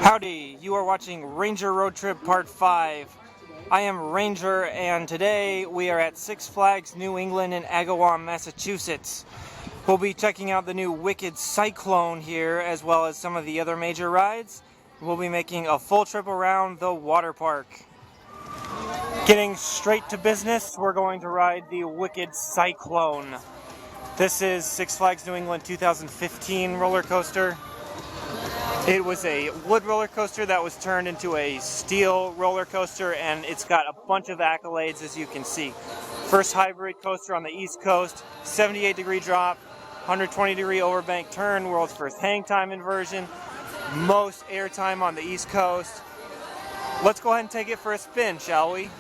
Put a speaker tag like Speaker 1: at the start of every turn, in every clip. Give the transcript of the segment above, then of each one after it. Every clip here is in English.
Speaker 1: Howdy, you are watching Ranger Road Trip Part 5. I am Ranger, and today we are at Six Flags New England in Agawam, Massachusetts. We'll be checking out the new Wicked Cyclone here, as well as some of the other major rides. We'll be making a full trip around the water park. Getting straight to business, we're going to ride the Wicked Cyclone. This is Six Flags New England 2015 roller coaster. It was a wood roller coaster that was turned into a steel roller coaster, and it's got a bunch of accolades, as you can see. First hybrid coaster on the East Coast, 78-degree drop, 120-degree overbank turn, world's first hang time inversion, most airtime on the East Coast. Let's go ahead and take it for a spin, shall we?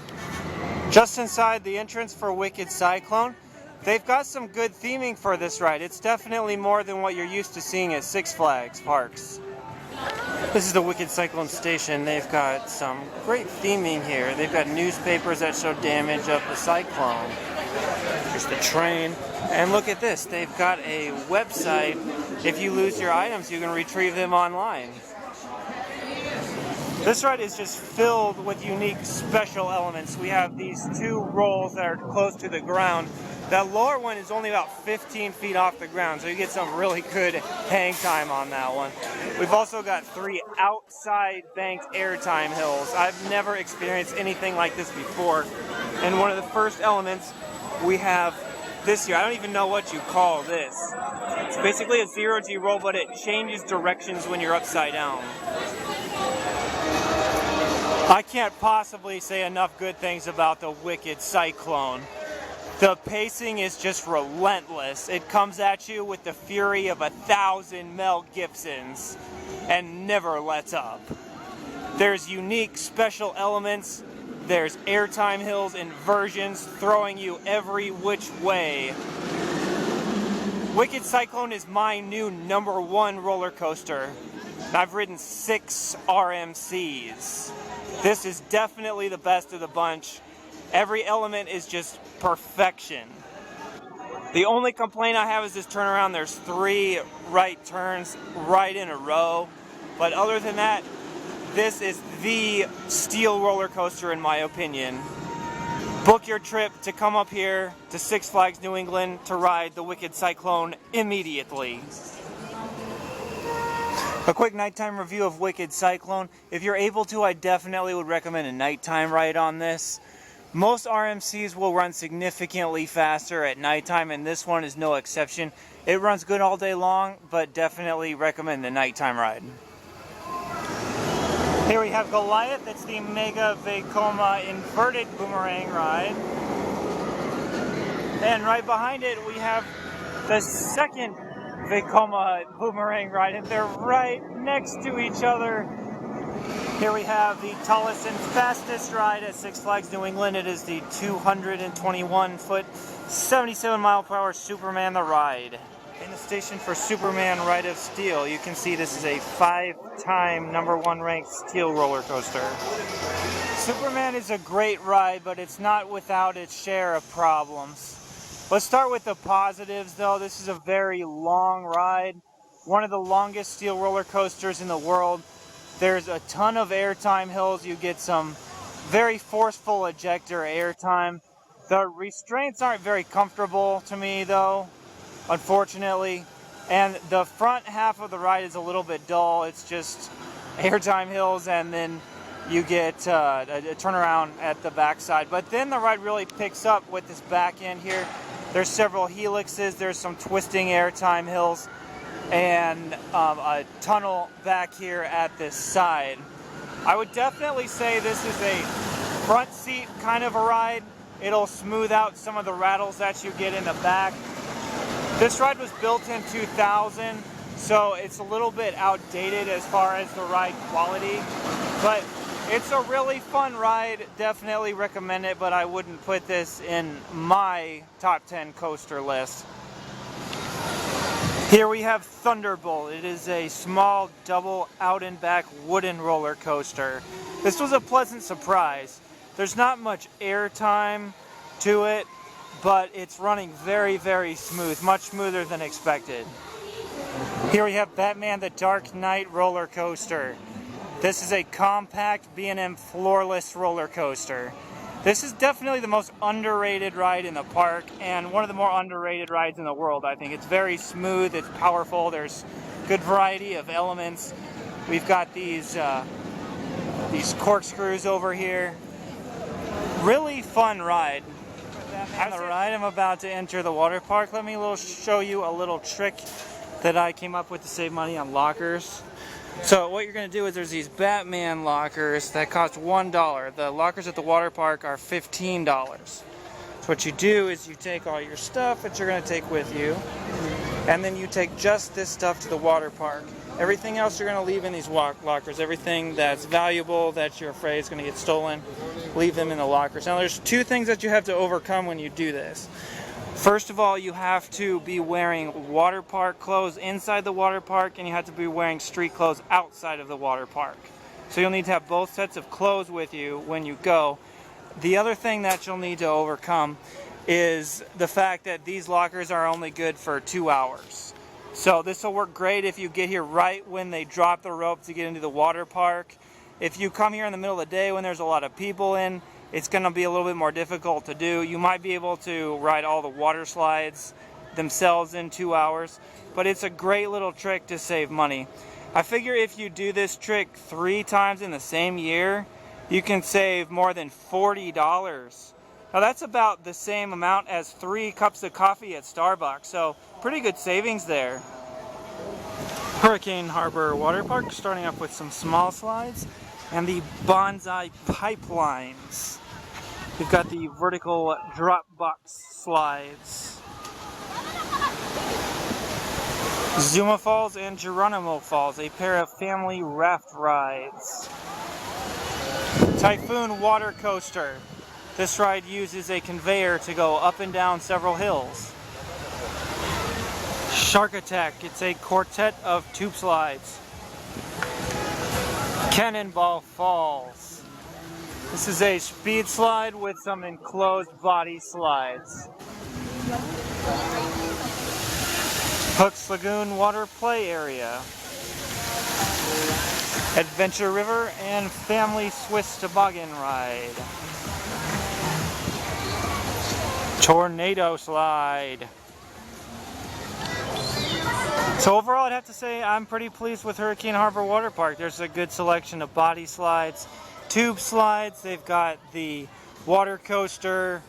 Speaker 1: Just inside the entrance for Wicked Cyclone, they've got some good theming for this ride. It's definitely more than what you're used to seeing at Six Flags parks. This is the Wicked Cyclone station. They've got some great theming here. They've got newspapers that show damage of the cyclone. Here's the train. And look at this. They've got a website. If you lose your items, you can retrieve them online. This ride is just filled with unique special elements. We have these two rolls that are close to the ground. That lower one is only about 15 feet off the ground, so you get some really good hang time on that one. We've also got 3 outside banked airtime hills. I've never experienced anything like this before. And one of the first elements we have this year, I don't even know what you call this. It's basically a 0G roll, but it changes directions when you're upside down. I can't possibly say enough good things about the Wicked Cyclone. The pacing is just relentless. It comes at you with the fury of 1,000 Mel Gibsons and never lets up. There's unique special elements. There's airtime hills, inversions, throwing you every which way. Wicked Cyclone is my new #1 roller coaster. I've ridden 6 RMCs. This is definitely the best of the bunch. Every element is just perfection. The only complaint I have is this turnaround. There's 3 right turns right in a row. But other than that, this is the steel roller coaster in my opinion. Book your trip to come up here to Six Flags New England to ride the Wicked Cyclone immediately. A quick nighttime review of Wicked Cyclone. If you're able to, I definitely would recommend a nighttime ride on this. Most RMCs will run significantly faster at nighttime, and this one is no exception. It runs good all day long, but definitely recommend the nighttime ride. Here we have Goliath. It's the Mega Vekoma inverted boomerang ride. And right behind it, we have the second Vekoma boomerang ride, and they're right next to each other. Here we have the tallest and fastest ride at Six Flags New England. It is the 221-foot, 77-mile-per-hour Superman the Ride. In the station for Superman Ride of Steel, you can see this is a 5-time #1 ranked steel roller coaster. Superman is a great ride, but it's not without its share of problems. Let's start with the positives, though. This is a very long ride, one of the longest steel roller coasters in the world. There's a ton of airtime hills. You get some very forceful ejector airtime. The restraints aren't very comfortable to me, though, unfortunately. And the front half of the ride is a little bit dull. It's just airtime hills, and then you get a turnaround at the backside. But then the ride really picks up with this back end here. There's several helixes. There's some twisting airtime hills, and a tunnel back here at this side. I would definitely say this is a front seat kind of a ride. It'll smooth out some of the rattles that you get in the back. This ride was built in 2000, so it's a little bit outdated as far as the ride quality, but it's a really fun ride. Definitely recommend it, but I wouldn't put this in my top 10 coaster list. Here we have Thunderbolt. It is a small double out and back wooden roller coaster. This was a pleasant surprise. There's not much air time to it, but it's running very, very smooth, much smoother than expected. Here we have Batman the Dark Knight roller coaster. This is a compact B&M floorless roller coaster. This is definitely the most underrated ride in the park and one of the more underrated rides in the world, I think. It's very smooth, it's powerful, there's good variety of elements. We've got these corkscrews over here. Really fun ride. On the ride, I'm about to enter the water park. Let me show you a little trick that I came up with to save money on lockers. So what you're going to do is there's these Batman lockers that cost $1. The lockers at the water park are $15. So what you do is you take all your stuff that you're going to take with you, and then you take just this stuff to the water park. Everything else you're going to leave in these lockers. Everything that's valuable that you're afraid is going to get stolen, leave them in the lockers. Now there's two things that you have to overcome when you do this. First of all, you have to be wearing water park clothes inside the water park, and you have to be wearing street clothes outside of the water park. So you'll need to have both sets of clothes with you when you go. The other thing that you'll need to overcome is the fact that these lockers are only good for 2 hours. So this will work great if you get here right when they drop the rope to get into the water park. If you come here in the middle of the day when there's a lot of people in, it's going to be a little bit more difficult to do. You might be able to ride all the water slides themselves in 2 hours, but it's a great little trick to save money. I figure if you do this trick 3 times in the same year, you can save more than $40. Now that's about the same amount as 3 cups of coffee at Starbucks, so pretty good savings there. Hurricane Harbor Water Park, starting off with some small slides and the bonsai pipelines. We've got the vertical drop box slides. Zuma Falls and Geronimo Falls, a pair of family raft rides. Typhoon Water Coaster. This ride uses a conveyor to go up and down several hills. Shark Attack. It's a quartet of tube slides. Cannonball Falls. This is a speed slide with some enclosed body slides. Hook's Lagoon Water Play Area. Adventure River and Family Swiss Toboggan Ride. Tornado Slide. So overall, I'd have to say I'm pretty pleased with Hurricane Harbor Water Park. There's a good selection of body slides, tube slides. They've got the water coaster,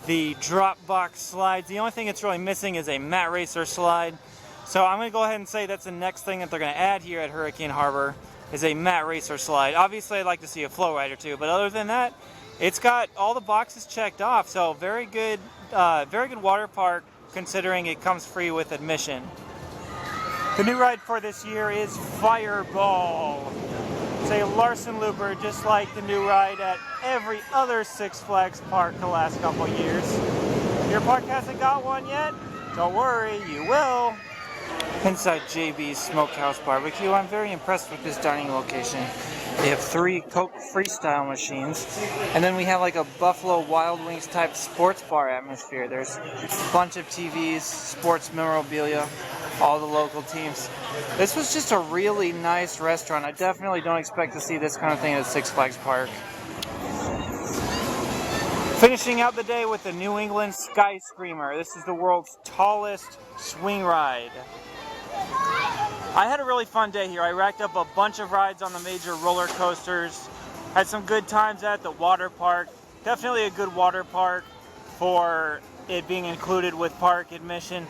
Speaker 1: the drop box slides. The only thing it's really missing is a mat racer slide. So I'm going to go ahead and say that's the next thing that they're going to add here at Hurricane Harbor is a mat racer slide. Obviously, I'd like to see a flow ride or two, but other than that, it's got all the boxes checked off. So very good water park considering it comes free with admission. The new ride for this year is Fireball. It's a Larson looper, just like the new ride at every other Six Flags park the last couple years. Your park hasn't got one yet? Don't worry, you will. Inside JBs Smokehouse BBQ, I'm very impressed with this dining location. They have 3 Coke Freestyle machines, and then we have like a Buffalo Wild Wings type sports bar atmosphere. There's a bunch of TVs, sports memorabilia, all the local teams. This was just a really nice restaurant. I definitely don't expect to see this kind of thing at Six Flags Park. Finishing out the day with the New England Sky Screamer. This is the world's tallest swing ride. I had a really fun day here. I racked up a bunch of rides on the major roller coasters. Had some good times at the water park. Definitely a good water park for it being included with park admission.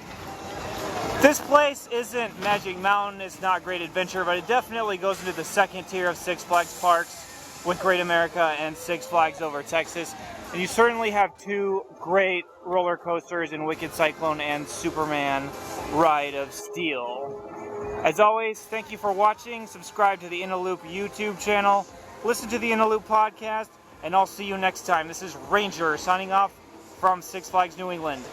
Speaker 1: This place isn't Magic Mountain, it's not Great Adventure, but it definitely goes into the second tier of Six Flags parks with Great America and Six Flags Over Texas. And you certainly have 2 great roller coasters in Wicked Cyclone and Superman Ride of Steel. As always, thank you for watching. Subscribe to the In a Loop YouTube channel. Listen to the In a Loop podcast, and I'll see you next time. This is Ranger signing off from Six Flags New England.